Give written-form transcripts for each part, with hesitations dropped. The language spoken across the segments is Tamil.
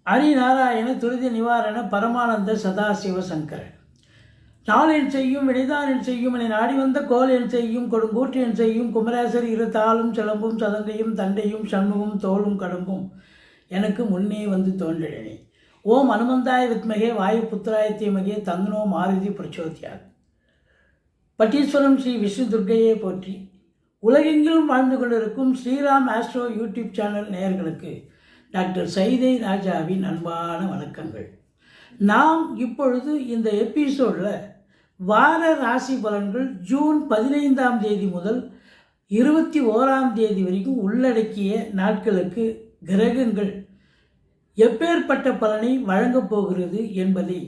ஹரிநாராயண துரித நிவாரண பரமானந்த சதாசிவ சங்கர நாளென் செய்யும் வினைதானென் செய்யும் என நாடி வந்த கோல் என் செய்யும் கொடுங்கூற்று என் செய்யும் குமரேசர் இரு தாளும் சிலம்பும் சதங்கையும் தண்டையும் சண்முகம் தோளும் கடம்பும் எனக்கு முன்னே வந்து தோன்றினே. ஓம் அனுமந்தாய வித்மகே வாயு புத்திராய தீமகே தந்தனோ மாருதி பிரச்சோதியார். பட்டீஸ்வரம் ஸ்ரீ விஷ்ணு துர்க்கையை போற்றி. உலகெங்கிலும் வாழ்ந்து கொண்டிருக்கும் ஸ்ரீராம் ஆஸ்ட்ரோ யூடியூப் சேனல் நேயர்களுக்கு டாக்டர் சைதை ராஜாவின் அன்பான வணக்கங்கள். நாம் இப்பொழுது இந்த எபிசோடில் வார ராசி பலன்கள் ஜூன் 15ஆம் தேதி முதல் 21ஆம் தேதி வரைக்கும் உள்ளடக்கிய நாட்களுக்கு கிரகங்கள் எப்பேற்பட்ட பலனை வழங்கப் போகிறது என்பதை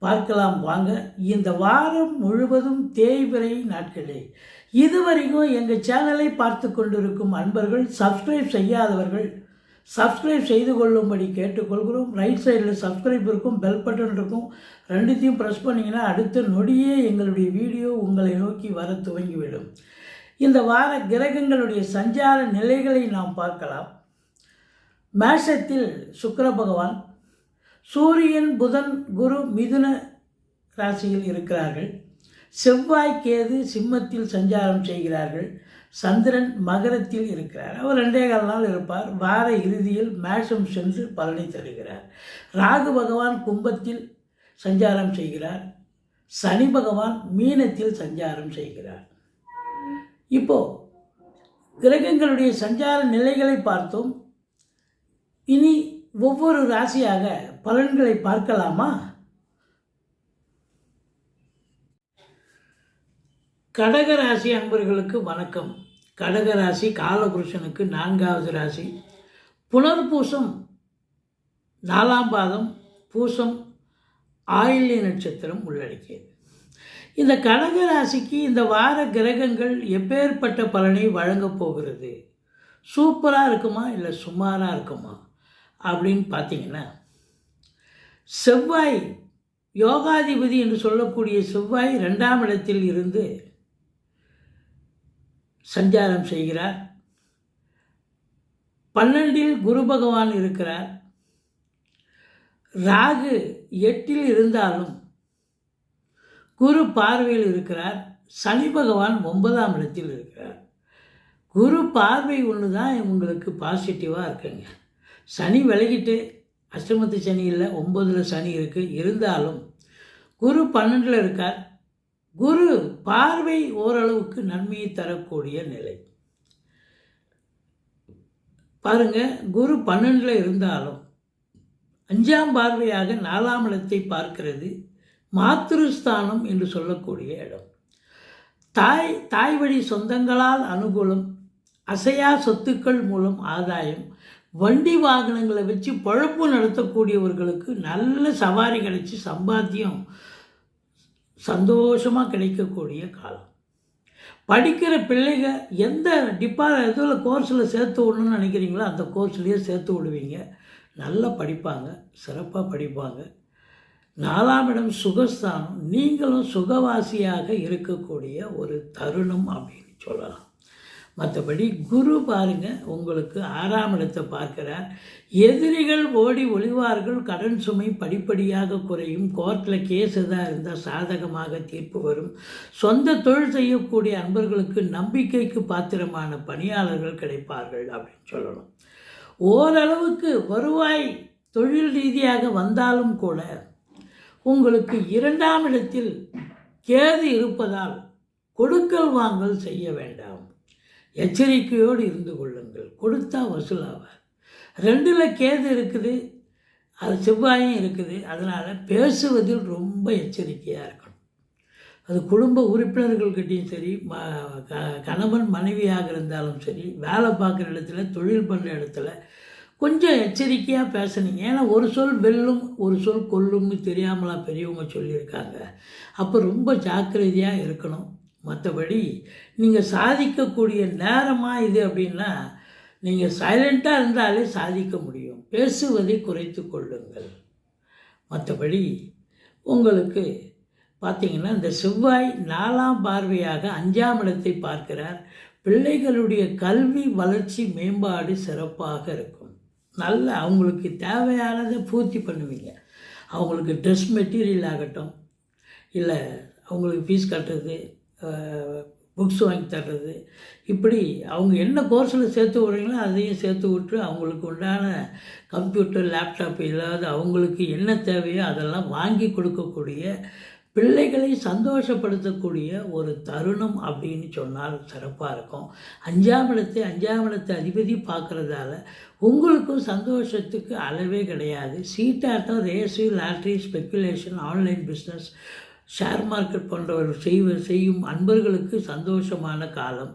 பார்க்கலாம் வாங்க. இந்த வாரம் முழுவதும் தேய்பிறை நாட்களே. இதுவரைக்கும் எங்கள் சேனலை பார்த்து கொண்டிருக்கும் அன்பர்கள் சப்ஸ்கிரைப் செய்யாதவர்கள் சப்ஸ்கிரைப் செய்து கொள்ளும்படி கேட்டுக்கொள்கிறோம். ரைட் சைடில் சப்ஸ்கிரைப் இருக்கும், பெல் பட்டன் இருக்கும். ரெண்டுத்தையும் ப்ரெஸ் பண்ணிங்கன்னா அடுத்த நொடியே எங்களுடைய வீடியோ உங்களை நோக்கி வர துவங்கிவிடும். இந்த வார கிரகங்களுடைய சஞ்சார நிலைகளை நாம் பார்க்கலாம். மேஷத்தில் சுக்கிர பகவான், சூரியன், புதன், குரு மிதுன ராசியில் இருக்கிறார்கள். செவ்வாய், கேது சிம்மத்தில் சஞ்சாரம் செய்கிறார்கள். சந்திரன் மகரத்தில் இருக்கிறார். அவர் 2.25 நாள் இருப்பார். வார இறுதியில் மேஷம் சென்று பலனை தருகிறார். ராகு பகவான் கும்பத்தில் சஞ்சாரம் செய்கிறார். சனி பகவான் மீனத்தில் சஞ்சாரம் செய்கிறார். இப்போ கிரகங்களுடைய சஞ்சார நிலைகளை பார்த்தோம். இனி ஒவ்வொரு ராசியாக பலன்களை பார்க்கலாமா? கடகராசி அன்பர்களுக்கு வணக்கம். கடகராசி காலபுருஷனுக்கு 4வது ராசி. புனர்பூசம் 4ஆம் பாதம், பூசம் ஆயில்ய நட்சத்திரம் உள்ளடக்கியது. இந்த கடகராசிக்கு இந்த வார கிரகங்கள் எப்பேற்பட்ட பலனை வழங்கப் போகிறது? சூப்பராக இருக்குமா இல்லை சுமாராக இருக்குமா அப்படின்னு பார்த்தீங்கன்னா, செவ்வாய் யோகாதிபதி என்று சொல்லக்கூடிய செவ்வாய் 2ஆம் இடத்தில் இருந்து சஞ்சாரம் செய்கிறார். 12இல் குரு பகவான் இருக்கிறார். ராகு 8இல் இருந்தாலும் குரு பார்வையில் இருக்கிறார். சனி பகவான் 9ஆம் இடத்தில் இருக்கிறார். குரு பார்வை ஒன்று தான் உங்களுக்கு பாசிட்டிவாக இருக்குங்க. சனி விலகிட்டு அஷ்டமத்து சனி இல்லை, 9ல் சனி இருக்குது. இருந்தாலும் குரு 12ல் இருக்கார். குரு பார்வை ஓரளவுக்கு நன்மையை தரக்கூடிய நிலை பாருங்க. குரு 12ல் இருந்தாலும் 5ஆம் பார்வையாக 4ஆம் இடத்தை பார்க்கிறது. மாத்ருஸ்தானம் என்று சொல்லக்கூடிய இடம். தாய் வழி சொந்தங்களால் அனுகூலம், அசையா சொத்துக்கள் மூலம் ஆதாயம், வண்டி வாகனங்களை வச்சு பொழப்பு நடத்தக்கூடியவர்களுக்கு நல்ல சவாரி கிடைச்சி சம்பாத்தியம் சந்தோஷமாக கிடைக்கக்கூடிய காலம். படிக்கிற பிள்ளைங்க எந்த இதில் கோர்ஸில் சேர்த்து விடணும்னு நினைக்கிறீங்களோ அந்த கோர்ஸ்லேயே சேர்த்து விடுவீங்க. நல்லா படிப்பாங்க, சிறப்பாக படிப்பாங்க. 4ஆம் இடம் சுகஸ்தானம். நீங்களும் சுகவாசியாக இருக்கக்கூடிய ஒரு தருணம் அப்படின்னு சொல்லலாம். மற்றபடி குரு பாருங்க உங்களுக்கு 6ஆம் இடத்தை பார்க்கிறார். எதிரிகள் ஓடி ஒளிவார்கள். கடன் சுமை படிப்படியாக குறையும். கோர்ட்டில் கேஸ் எதாக இருந்தால் சாதகமாக தீர்ப்பு வரும். சொந்த தொழில் செய்யக்கூடிய அன்பர்களுக்கு நம்பிக்கைக்கு பாத்திரமான பணியாளர்கள் கிடைப்பார்கள் அப்படின்னு சொல்லணும். ஓரளவுக்கு வருவாய் தொழில் ரீதியாக வந்தாலும் கூட உங்களுக்கு 2ஆம் இடத்தில் கேது இருப்பதால் கொடுக்கல் வாங்கல் செய்ய வேண்டாம். எச்சரிக்கையோடு இருந்து கொள்ளுங்கள். கொடுத்தா வசூலாவார். 2ல் கேது இருக்குது, அது செவ்வாயும் இருக்குது. அதனால் பேசுவதில் ரொம்ப எச்சரிக்கையாக இருக்கணும். அது குடும்ப உறுப்பினர்கள்கிட்டையும் சரி, கணவன் மனைவியாக இருந்தாலும் சரி, வேலை பார்க்குற இடத்துல, தொழில் பண்ணுற இடத்துல கொஞ்சம் எச்சரிக்கையாக பேசணுங்க. ஏன்னா ஒரு சொல் வெல்லும், ஒரு சொல் கொல்லும்னு தெரியாமலாம் பெரியவங்க சொல்லியிருக்காங்க. அப்போ ரொம்ப ஜாக்கிரதையாக இருக்கணும். மற்றபடி நீங்கள் சாதிக்கக்கூடிய நேரமாக இது அப்படின்னா நீங்கள் சைலண்ட்டாக இருந்தாலே சாதிக்க முடியும். பேசுவதை குறைத்து கொள்ளுங்கள். மற்றபடி உங்களுக்கு பார்த்திங்கன்னா இந்த செவ்வாய் 4ஆம் பார்வையாக 5ஆம் இடத்தை பார்க்கிறார். பிள்ளைகளுடைய கல்வி வளர்ச்சி மேம்பாடு சிறப்பாக இருக்கும். நல்ல அவங்களுக்கு தேவையானதை பூர்த்தி பண்ணுவீங்க. அவங்களுக்கு ட்ரெஸ் மெட்டீரியல் ஆகட்டும், இல்லை அவங்களுக்கு ஃபீஸ் கட்டுறது, புக்ஸ் வாங்கி தர்றது, இப்படி அவங்க என்ன கோர்ஸில் சேர்த்து விட்றீங்களோ அதையும் சேர்த்து விட்டு அவங்களுக்கு உண்டான கம்ப்யூட்டர், லேப்டாப் இல்லாத அவங்களுக்கு என்ன தேவையோ அதெல்லாம் வாங்கி கொடுக்கக்கூடிய, பிள்ளைகளை சந்தோஷப்படுத்தக்கூடிய ஒரு தருணம் அப்படின்னு சொன்னால் சிறப்பாக இருக்கும். 5ஆம் இடத்தை அதிபதி பார்க்குறதால உங்களுக்கும் சந்தோஷத்துக்கு அளவே கிடையாது. சீட்டாட்டம், race, lottery, speculation, online business, share market போன்றவர்கள் செய்யும் அன்பர்களுக்கு சந்தோஷமான காலம்.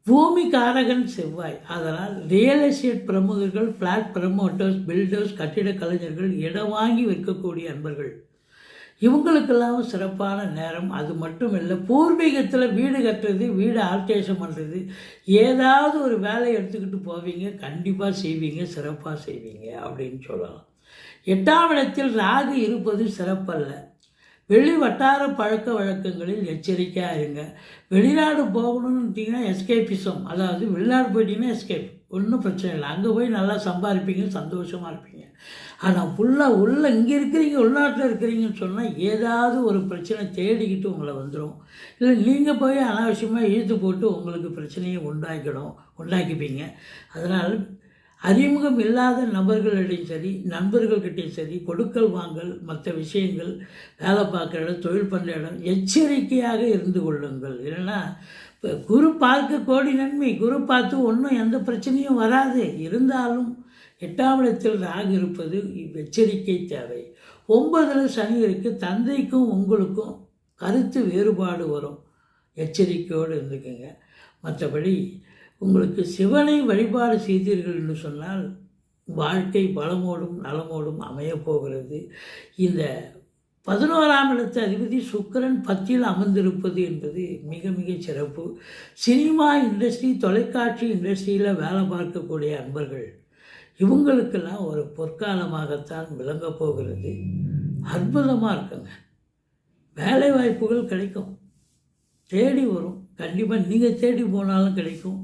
பூமி காரகன் செவ்வாய். அதனால் ரியல் எஸ்டேட் பிரமுகர்கள், ஃப்ளாட் ப்ரமோட்டர்ஸ், பில்டர்ஸ், கட்டிட கலைஞர்கள், இடம் வாங்கி விற்கக்கூடிய அன்பர்கள், இவங்களுக்கெல்லாம் சிறப்பான நேரம். அது மட்டும் இல்லை, பூர்வீகத்தில் வீடு கட்டுறது, வீடு ஆல்ட்ரேஷன் பண்ணுறது, ஏதாவது ஒரு வேலையை எடுத்துக்கிட்டு போவீங்க, கண்டிப்பாக செய்வீங்க, சிறப்பாக செய்வீங்க அப்படின்னு சொல்லலாம். 8ஆம் இடத்தில் ராகு இருப்பது சிறப்பல்ல. வெளி வட்டார பழக்க வழக்கங்களில் எச்சரிக்கையாக இருங்க. வெளிநாடு போகணுன்னுட்டிங்கன்னா எஸ்கேபிசம், அதாவது வெளிநாடு போயிட்டீங்கன்னா எஸ்கேப், ஒன்றும் பிரச்சனை இல்லை. அங்கே போய் நல்லா சம்பாதிப்பீங்க, சந்தோஷமாக இருப்பீங்க. ஆனால் ஃபுல்லாக இங்கே இருக்கிறீங்க, உள்நாட்டில் இருக்கிறீங்கன்னு சொன்னால் ஏதாவது ஒரு பிரச்சனை தேடிக்கிட்டு உங்களை வந்துடும். இல்லை நீங்கள் போய் அனாவசியமாக இழுத்து போட்டு உங்களுக்கு பிரச்சனையை உண்டாக்கிப்பீங்க. அதனால் அறிமுகம் இல்லாத நபர்களிடையும் சரி, நண்பர்கள்கிட்டையும் சரி, கொடுக்கல் வாங்கல், மற்ற விஷயங்கள், வேலை பார்க்குற இடம், தொழில் பண்ணுற இடம், எச்சரிக்கையாக இருந்து கொள்ளுங்கள். இல்லைன்னா இப்போ குரு பார்க்க கோடி நன்மை, குரு பார்த்து ஒன்றும் எந்த பிரச்சனையும் வராது. இருந்தாலும் 8ஆம் இடத்தில் ராகு இருப்பது எச்சரிக்கை தேவை. 9ல் சனி இருக்குது. தந்தைக்கும் உங்களுக்கும் கருத்து வேறுபாடு வரும், எச்சரிக்கையோடு இருந்துக்குங்க. மற்றபடி உங்களுக்கு சிவனை வழிபாடு செய்தீர்கள் என்று சொன்னால் வாழ்க்கை வளமோடும் நலமோடும் அமையப்போகிறது. இந்த 11ஆம் இடத்து அதிபதி சுக்கிரன் 10ல் அமர்ந்திருப்பது என்பது மிக மிக சிறப்பு. சினிமா இண்டஸ்ட்ரி, தொலைக்காட்சி இண்டஸ்ட்ரியில் வேலை பார்க்கக்கூடிய அன்பர்கள், இவங்களுக்கெல்லாம் ஒரு பொற்காலமாகத்தான் விளங்கப் போகிறது. அற்புதமாக இருக்குங்க. வேலை வாய்ப்புகள் கிடைக்கும், தேடி வரும். கண்டிப்பாக நீங்கள் தேடி போனாலும் கிடைக்கும்.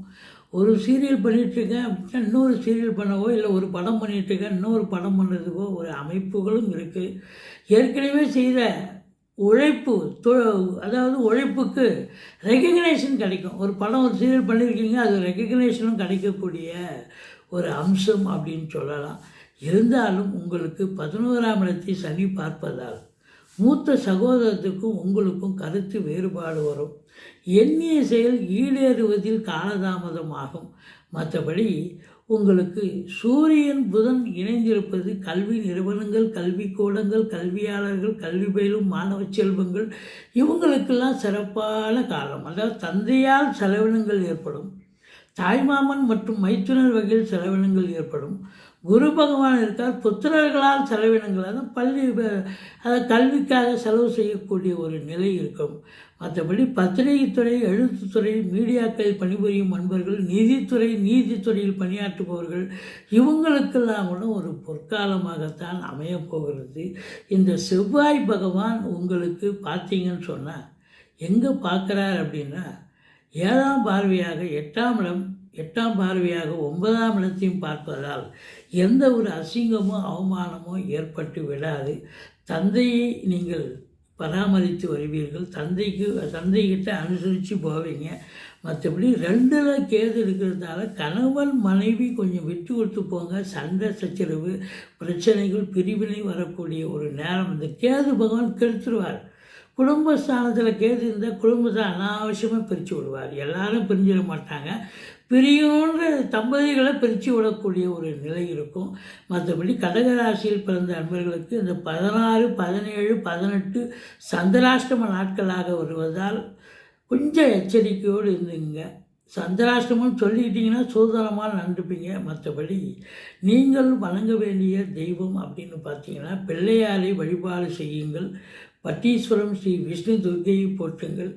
ஒரு சீரியல் பண்ணிகிட்ருக்கேன் அப்படின்னா இன்னொரு சீரியல் பண்ணவோ, இல்லை ஒரு படம் பண்ணிகிட்ருக்கேன் இன்னொரு படம் பண்ணுறதுக்கோ ஒரு அமைப்புகளும் இருக்குது. ஏற்கனவே செய்த உழைப்பு, அதாவது உழைப்புக்கு ரெகக்னேஷன் கிடைக்கும். ஒரு படம், ஒரு சீரியல் பண்ணியிருக்கீங்க, அது ரெகக்னேஷனும் கிடைக்கக்கூடிய ஒரு அம்சம் அப்படின்னு சொல்லலாம். இருந்தாலும் உங்களுக்கு 11ஆம் இடத்தை சனி பார்ப்பதால் மூத்த சகோதரத்துக்கும் உங்களுக்கும் கருத்து வேறுபாடு வரும். எண்ணிய செயல் ஈடேறுவதில் காலதாமதமாகும். மற்றபடி உங்களுக்கு சூரியன் புதன் இணைந்திருப்பது கல்வி நிறுவனங்கள், கல்விக்கூடங்கள், கல்வியாளர்கள், கல்வி பயிலும் மாணவ செல்வங்கள், இவங்களுக்கெல்லாம் சிறப்பான காலம். அதாவது தந்தையால் செலவினங்கள் ஏற்படும், தாய்மாமன் மற்றும் மைத்துனர் வகையில் செலவினங்கள் ஏற்படும். குரு பகவான் இருக்கார், புத்திரர்களால் செலவினங்கள், அதாவது கல்விக்காக செலவு செய்யக்கூடிய ஒரு நிலை இருக்கும். மற்றபடி பத்திரிகைத்துறை, எழுத்துத்துறை, மீடியாக்களில் பணிபுரியும் அன்பர்கள், நீதித்துறையில் பணியாற்றுபவர்கள், இவங்களுக்கெல்லாம் கூட ஒரு பொற்காலமாகத்தான் அமையப்போகிறது. இந்த செவ்வாய் பகவான் உங்களுக்கு பார்த்தீங்கன்னு சொன்னால் எங்கே பார்க்குறார் அப்படின்னா 7ஆம் பார்வையாக 8ஆம் பார்வையாக 9ஆம் இடத்தையும் பார்ப்பதால் எந்த ஒரு அசிங்கமோ அவமானமோ ஏற்பட்டு விடாது. தந்தையை நீங்கள் பராமரித்து வருவீர்கள், தந்தைகிட்ட அனுசரித்து போவீங்க. மற்றபடி 2ல் கேது இருக்கிறதால கணவன் மனைவி கொஞ்சம் விட்டு கொடுத்து போங்க. சண்டை சச்சரவு, பிரச்சனைகள், பிரிவினை வரக்கூடிய ஒரு நேரம் இந்த கேது பகவான் கெடுத்துருவார். குடும்பஸ்தானத்தில் கேது இருந்தால் குடும்பத்தை அனாவசியமாக பிரித்து விடுவார். எல்லாரும் பிரிஞ்சிட மாட்டாங்க, பிரியோன்ற தம்பதிகளை பிரித்து விடக்கூடிய ஒரு நிலை இருக்கும். மற்றபடி கடகராசியில் பிறந்த அன்பர்களுக்கு இந்த 16, 17, 18 சந்திராஷ்டம நாட்களாக வருவதால் கொஞ்சம் எச்சரிக்கையோடு இருந்துங்க. சந்திராஷ்டமம் சொல்லிக்கிட்டிங்கன்னா சூதனமாக நடந்துப்பீங்க. மற்றபடி நீங்கள் வணங்க வேண்டிய தெய்வம் அப்படின்னு பார்த்தீங்கன்னா பிள்ளையாரை வழிபாடு செய்யுங்கள். பட்டீஸ்வரம் ஸ்ரீ விஷ்ணு துர்க்கையை போற்றுங்கள்.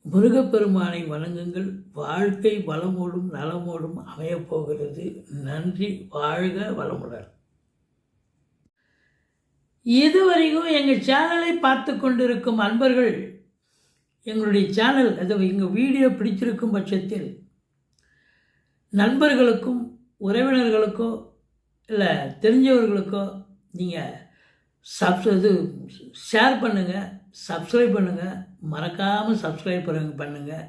முருகப்பெருமானை வணங்குங்கள். வாழ்க்கை வளமோடும் நலமோடும் அமையப்போகிறது. நன்றி. வாழ்க வளமுடன். இதுவரைக்கும் எங்கள் சேனலை பார்த்து கொண்டிருக்கும் அன்பர்கள், எங்களுடைய சேனல், அதாவது எங்கள் வீடியோ பிடித்திருக்கும் பட்சத்தில் நண்பர்களுக்கும் உறவினர்களுக்கோ இல்லை தெரிஞ்சவர்களுக்கோ நீங்கள் இது ஷேர் பண்ணுங்கள், சப்ஸ்கிரைப் பண்ணுங்கள். மறக்காமல் சப்ஸ்கிரைப் பண்ணுங்கள்.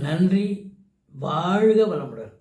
நன்றி. வாழ்க வளமுடன்.